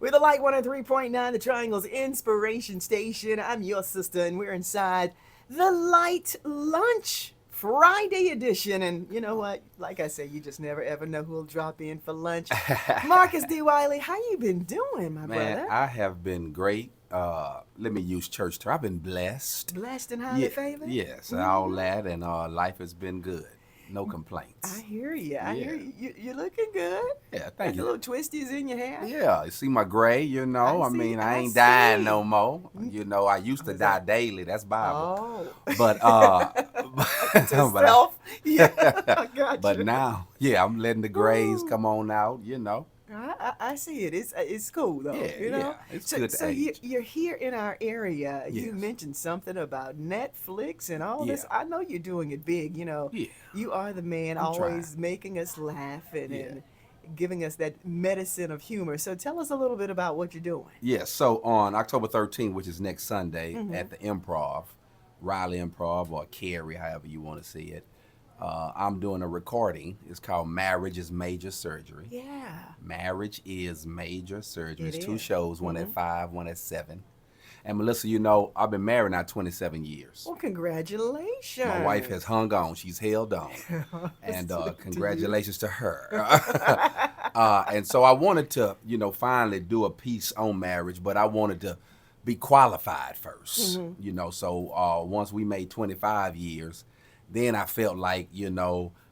With a light 103.9, the Triangle's Inspiration Station. I'm your sister, and we're inside the Light Lunch Friday edition. And you know what? Like I say, you just never ever know who'll drop in for lunch. Marcus D. Wiley, how you been doing, my Man, brother? I have been great. Let me use church term. I've been blessed. Blessed and highly Yeah, favored? yes, all that, and life has been good. No I complaints. hear you. I hear Yeah, you. You're looking good. yeah. Got Thank the you. little twisties in your hair. Yeah, you see my gray. I I see. mean, I I ain't dying see. no more. I used to Was die that? daily. That's Bible. Oh. But To but self. Yeah, I got but you. now, yeah, I'm letting the grays Ooh. come on out. I see it. It's cool though, Yeah, you know. yeah. It's So good to so you age. you're here in our area. You Yes. mentioned something about Netflix and all this. Yeah. I know you're doing it big. Yeah. You are the man, I'm trying. always making us laugh Yeah. and giving us that medicine of humor. So tell us a little bit about what you're doing. Yeah, so on October 13th, which is next Sunday, Mm-hmm. at the Improv, Raleigh Improv or Cary, however you want to see it, I'm doing a recording. It's called Marriage is Major Surgery. Yeah, Marriage is Major Surgery. it It's two is. shows, one Mm-hmm. at 5, one at 7. And Melissa, I've been married now 27 years. Well, congratulations. My wife has hung on. She's held on. And To you. congratulations to her. And so I wanted to, finally do a piece on marriage, but I wanted to be qualified 1st. Mm-hmm. So once we made 25 years, then I felt like, I You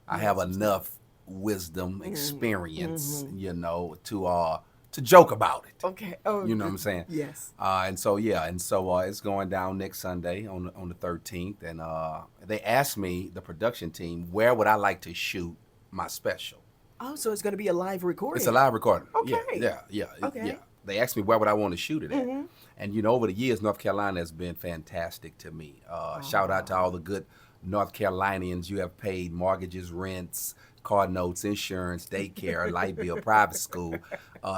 had have some stuff. enough wisdom, experience, Mm-hmm. to joke about it. Okay. Oh, You know what I'm saying? yes. And so it's going down next Sunday on the 13th, and they asked me, the production team, where would I like to shoot my special. Oh, so it's going to be a live recording. It's a live recording. Okay. Yeah. Okay. They asked me where would I want to shoot it at, Mm-hmm. and over the years, North Carolina has been fantastic to me. Shout out to all the good North Carolinians. You have paid mortgages, rents, car notes, insurance, daycare, light bill, private school.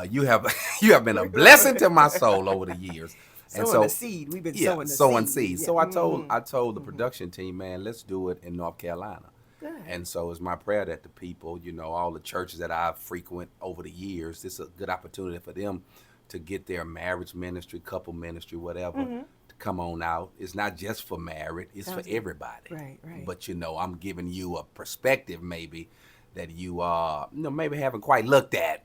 You have you have been a blessing to my soul over the years. And Sowing so, the seed. We've been yeah, sowing the sowing seed. seeds. Yeah. So Mm-hmm. I told the production team, man, let's do it in North Carolina. Good. And so it's my prayer that the people, all the churches that I've frequent over the years, this is a good opportunity for them to get their marriage ministry, couple ministry, whatever, to come on out. It's not just for married, it's Sounds for good. everybody. Right. But I'm giving you a perspective maybe that maybe haven't quite looked at,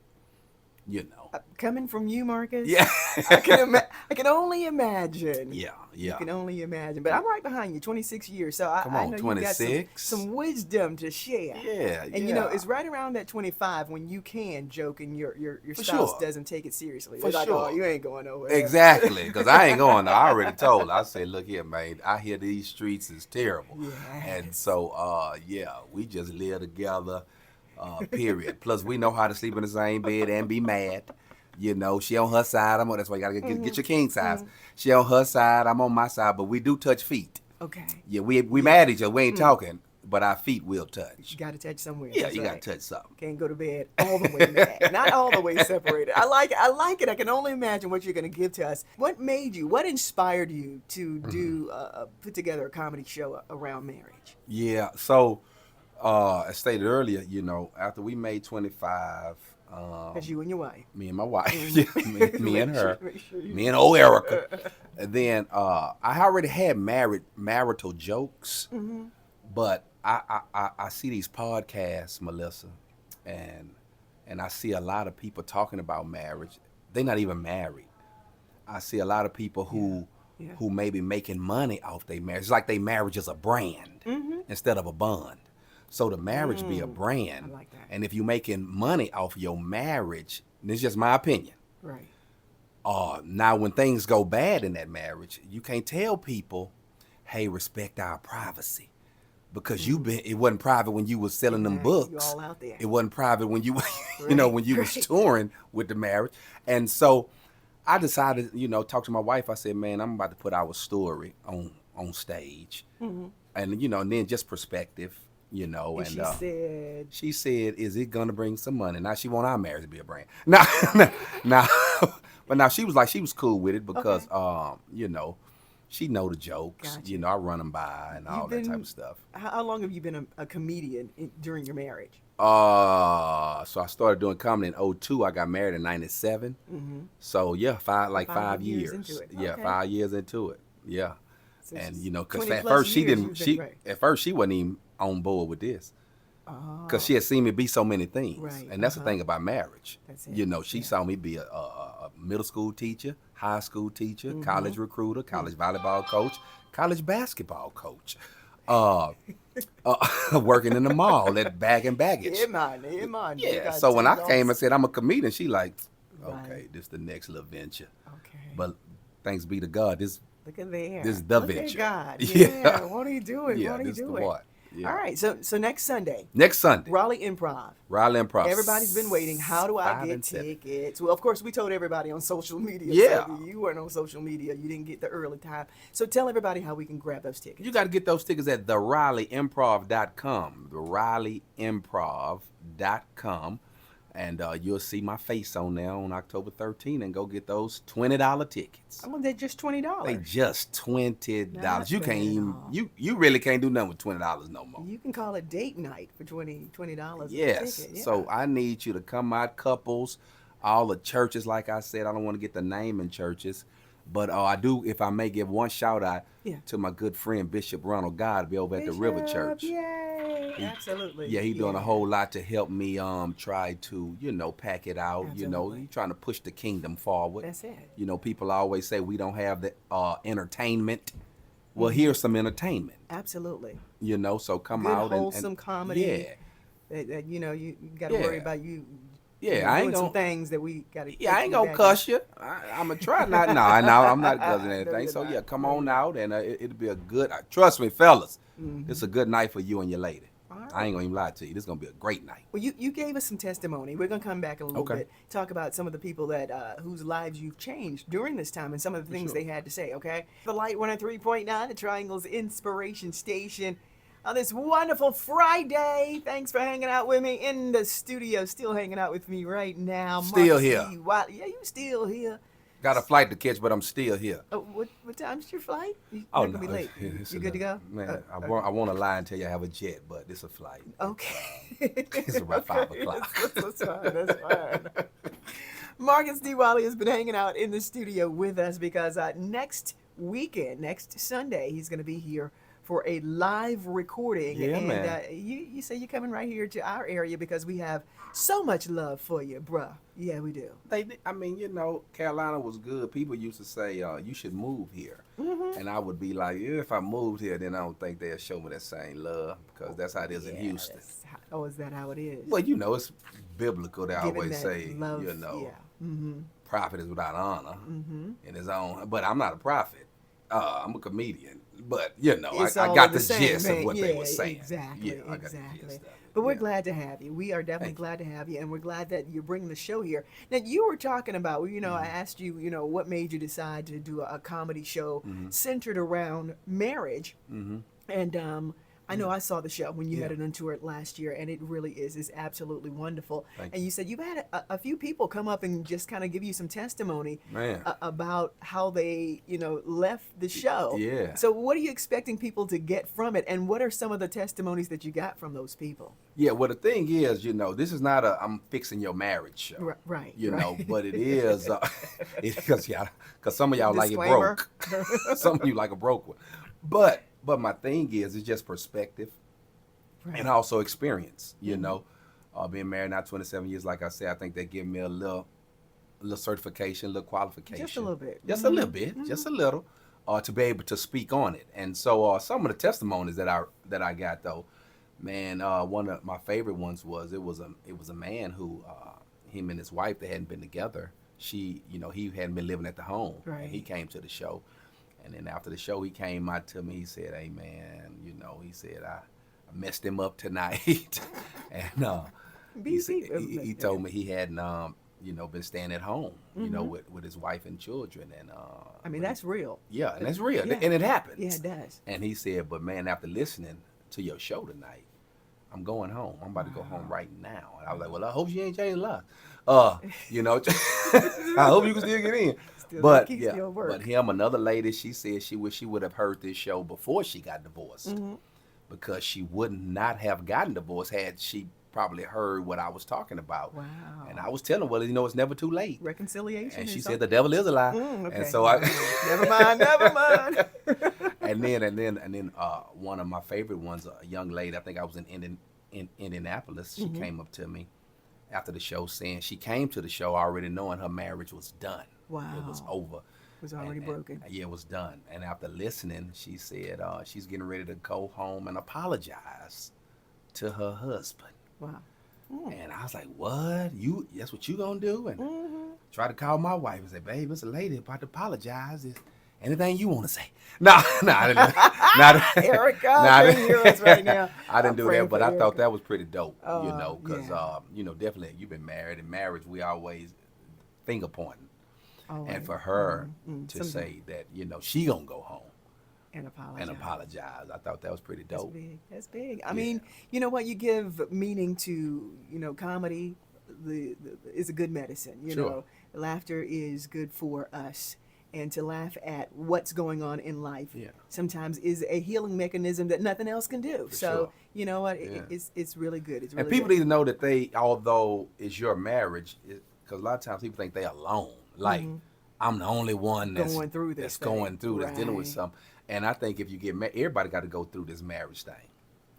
you know. Coming from you, Marcus. Yeah. I can only imagine. Yeah. You can only imagine. But I'm right behind you, 26 years. So Come I on, know you got 26. some wisdom to share. Yeah, And yeah. it's right around that 25 when you can joke and your For spouse sure. doesn't take it seriously. For They're like, sure. oh, you ain't going nowhere. Exactly, because I ain't going. I already told. I said, look here, man. I hear these streets is terrible, and Yes. so we just live together. Period. Plus, we know how to sleep in the same bed and be mad. She on her side. I'm on. That's why you gotta get your king size. She on her side. I'm on my side. But we do touch feet. Okay. Yeah, we mad at each other. We ain't talking, but our feet will touch. You got to touch somewhere. Yeah, That's you right. gotta touch something. Can't go to bed all the way mad. Not all the way separated. I like it. I can only imagine what you're going to give to us. What inspired you to do, put together a comedy show around marriage? Yeah. So, as stated earlier, after we made 25. That's you and your wife. Me and my wife, me and her, Make sure you- me and old Erica. And then I already had marital jokes, but I see these podcasts, Melissa, and I see a lot of people talking about marriage. They're not even married. I see a lot of people Yeah. who may be making money off their marriage. It's like their marriage is a brand instead of a bond. So the marriage be a brand. I like that. And if you're making money off your marriage, and it's just my opinion. Right. Now when things go bad in that marriage, you can't tell people, hey, respect our privacy. Because it wasn't private when you was selling them Exactly. You books. all out there. It wasn't private when you Right, when you was right. touring with the marriage. And so I decided, talk to my wife. I said, man, I'm about to put our story on stage. And and then just perspective. And And she said, she said, "Is it gonna bring some money?" Now she want our marriage to be a brand. Now, but now she was cool with it because, she know the jokes. Gotcha. I run them by and all You've that type been- of stuff. how long have you been a comedian during your marriage? So I started doing comedy in '02. I got married in '97. So yeah, five years years. into it. Yeah, Okay. 5 years into it. Yeah. So And she's you know, cause 20 at plus first she years didn't. you've been right. At first she wasn't even on board with this. Cause Oh, she had seen me be so many things, right. and that's the thing about marriage. That's it. You know, she Yeah. saw me be a middle school teacher, high school teacher, college recruiter, college volleyball coach, college basketball coach, uh, working in the mall at Bag and Baggage. Yeah, man. Yeah, man. You Yeah. got So when I 10 came and lots. said I'm a comedian, she like, okay, Right. this the next little venture. Okay. But thanks be to God, this Look at there. this is the Look venture. at God. Yeah. Yeah. What are you doing? yeah, What are you this the doing? one. Yeah. All right. So next Sunday, Next Sunday, Raleigh Improv. Raleigh Improv. Everybody's been waiting. How do I 5 get and 7. tickets? Well, of course, we told everybody on social media. Yeah. So you weren't on social media. You didn't get the early time. So tell everybody how we can grab those tickets. You got to get those tickets at theRaleighImprov.com. TheRaleighImprov.com. And you'll see my face on there on October 13th and go get those $20 tickets. I mean, they're just $20. They just $20. Not You bad can't at even all. you really can't do nothing with $20 no more. You can call it date night for $20 a Yes. ticket. Yeah. So I need you to come out, couples, all the churches. Like I said, I don't want to get the name in churches, but I do. If I may give one shout out Yeah. to my good friend Bishop Ronald God, be over at the River Bishop, Church. Yay. Absolutely. Yeah, he doing a Yeah. whole lot to help me try to, pack it out. Absolutely. He trying to push the kingdom forward. That's it. People always say we don't have the entertainment. Well, here's some entertainment. Absolutely. So come Good out wholesome and comedy. Yeah. That you got to worry Yeah. about you. Yeah, I ain't doing some gonna. things that we got to. Yeah, I ain't gonna cuss you. I'm gonna try not. No, I'm not cussing No, anything. you're So not. yeah, come No, on you're out, and it'll be a good. Trust me, fellas, it's a good night for you and your lady. All right. I ain't gonna even lie to you. This is gonna be a great night. Well, you gave us some testimony. We're gonna come back in a little Okay. bit, talk about some of the people that whose lives you've changed during this time and some of the things sure. they had to say. Okay, the Light 103.9, the Triangle's Inspiration Station. On this wonderful Friday, thanks for hanging out with me in the studio. Still hanging out with me right now. Still Mark here. C. Wiley. Yeah, you still here. Got a flight to catch, but I'm still here. Oh, what time's your flight? You're Oh not gonna no, be late. it's You good to go? Man, I Okay. want to lie and tell you I have a jet, but it's a flight. Okay. It's about 5 Okay, o'clock. That's fine. That's fine. Marcus D. Wiley has been hanging out in the studio with us because next weekend, next Sunday, he's going to be here for a live recording. Yeah, and man. You say you're coming right here to our area because we have so much love for you, bruh. Yeah, we do. Carolina was good. People used to say you should move here, Mm-hmm. and I would be like, if I moved here, then I don't think they'll show me that same love because that's how it is in Houston. Is that how it is? Well, it's biblical. They Giving always that say, love, yeah. Mm-hmm. prophet is without honor in his own. But I'm not a prophet. I'm a comedian. But It's I all got in the same gist vein. of what they were saying. Exactly, Yeah, I got the exactly. gist of it. But we're Yeah. glad to have you. We are definitely Thank you. glad to have you, and we're glad that you're bringing the show here. Now, you were talking about, I asked you, what made you decide to do a comedy show centered around marriage, and I know I saw the show when you had it on tour last year, and it really is absolutely wonderful. Thank And you said you've had a few people come up and just kind of give you some testimony Man. about how they, left the show. Yeah. So what are you expecting people to get from it, and what are some of the testimonies that you got from those people? Yeah, well, the thing is, this is not a I'm fixing your marriage show. Right. But it is because some of y'all like it Disclaimer. broke. Some of you like a broke one. But my thing is, it's just perspective and also experience. Being married now 27 years, like I said, I think they give me a little certification, a little qualification. Just a little bit. Just a little bit, just a little, to be able to speak on it. And so some of the testimonies that I got though, man, one of my favorite ones was it was a man who him and his wife, they hadn't been together. He hadn't been living at the home. Right. And he came to the show. And then after the show, he came out to me. He said, "Hey, man, he said I messed him up tonight." And he told me he hadn't, been staying at home, with his wife and children. And I mean, that's real. yeah, and that's real, Yeah. and it happens. Yeah, it does. And he said, "But man, after listening to your show tonight, I'm going home. I'm about to go home right now." And I was like, "Well, I hope you ain't changed lives. I hope you can still get in." But keep yeah, still work. but him, another lady, she said she wish she would have heard this show before she got divorced, because she would not have gotten divorced had she probably heard what I was talking about. Wow. And I was telling her, well, it's never too late. Reconciliation. And she is said the devil is a lie. okay. And so I never mind, never mind. and then one of my favorite ones, a young lady, I think I was in Indianapolis, she came up to me after the show saying she came to the show already knowing her marriage was done. Wow. It was over. It was already broken. Yeah, it was done. And after listening, she said she's getting ready to go home and apologize to her husband. Wow. And I was like, what? That's what you gonna do? And try to call my wife and say, babe, it's a lady about to apologize. Is anything you want to say? No, I didn't. Erica, can you hear us right now? I didn't do that, but I Erica. thought that was pretty dope, because, yeah. Definitely you've been married. In marriage, we always finger pointing. Oh, And for her to Some- say that, she gonna go home and apologize. and apologize, I thought that was pretty That's dope. big. That's big. I mean, you know what? You give meaning to, comedy. Is a good medicine. You Sure. know, laughter is good for us, and to laugh at what's going on in life sometimes is a healing mechanism that nothing else can do. For So sure. you know what? Yeah. It's really good. It's really And people good. need to know that although it's your marriage, because a lot of times people think they're alone. Like, I'm the only one that's Going through this that's going thing. through, that's dealing with Right. something. And I think if you get married, everybody got to go through this marriage thing.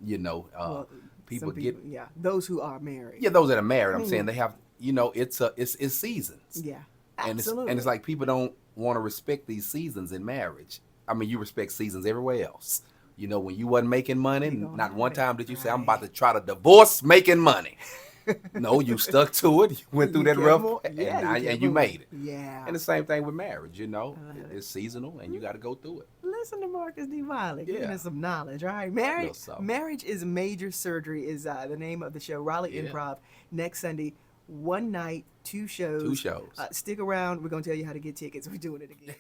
Well, People some get those who are married. those that are married. I'm saying they have, it's seasons. Yeah. And Absolutely. it's like people don't want to respect these seasons in marriage. I mean, you respect seasons everywhere else. When you wasn't making money, You gonna not have one it. time did you say, I'm Right. about to try to divorce making money. No, you stuck to it. You went through You that kept rough, moving. Yeah, you and kept you moving. made it. Yeah. And the same thing with marriage, love it. It's seasonal, and you got to go through it. Listen to Marcus D. Wiley, giving Yeah. us some knowledge, right? little something. Marriage is major surgery is the name of the show. Raleigh Yeah. Improv next Sunday, one night, two shows. 2 shows. Stick around. We're gonna tell you how to get tickets. We're doing it again.